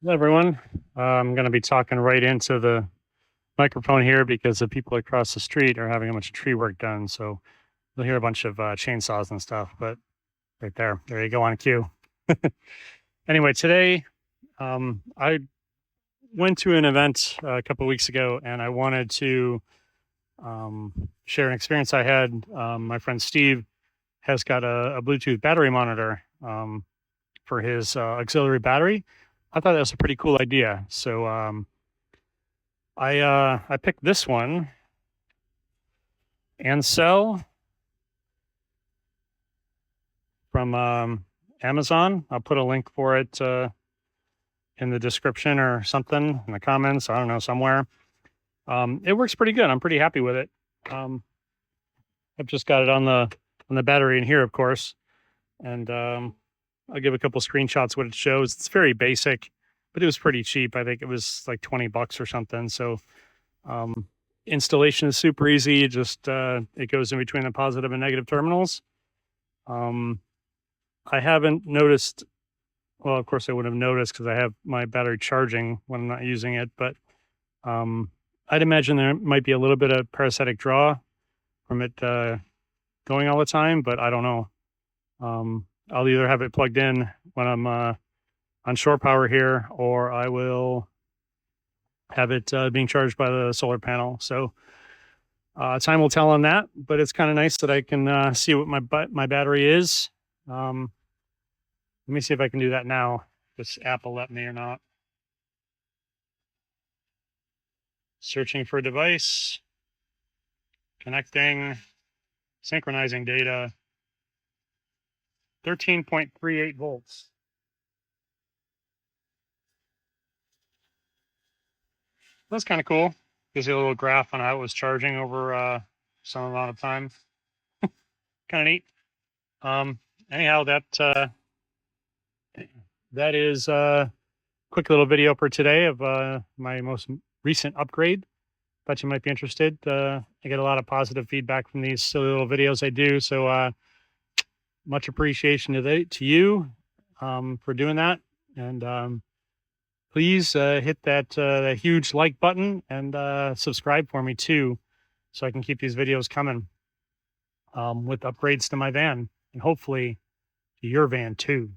Hello, everyone. I'm going to be talking right into the microphone here because the people across the street are having a bunch of tree work done. So you'll hear a bunch of chainsaws and stuff, but right there you go on cue. Anyway, today I went to an event a couple of weeks ago and I wanted to share an experience I had. My friend Steve has got a Bluetooth battery monitor for his auxiliary battery. I thought that was a pretty cool idea. So I picked this one, Ancel from Amazon. I'll put a link for it in the description or something in the comments. I don't know, somewhere. It works pretty good. I'm pretty happy with it. I've just got it on the battery in here, of course, and I'll give a couple screenshots what it shows. It's very basic, but it was pretty cheap. I think it was like $20 or something. So installation is super easy. Just it goes in between the positive and negative terminals. I haven't noticed. Well, of course I would have noticed because I have my battery charging when I'm not using it. But I'd imagine there might be a little bit of parasitic draw from it going all the time, but I don't know. I'll either have it plugged in when I'm on shore power here, or I will have it being charged by the solar panel. So time will tell on that, but it's kind of nice that I can see what my battery is. Let me see if I can do that now. If this app will let me or not. Searching for a device, connecting, synchronizing data. 13.38 volts. That's kind of cool. Gives you a little graph on how it was charging over some amount of time. Kind of neat. Anyhow, that is a quick little video for today of my most recent upgrade. Thought you might be interested. I get a lot of positive feedback from these silly little videos I do. So much appreciation to you for doing that. And please hit that huge like button and subscribe for me too, so I can keep these videos coming with upgrades to my van and hopefully to your van too.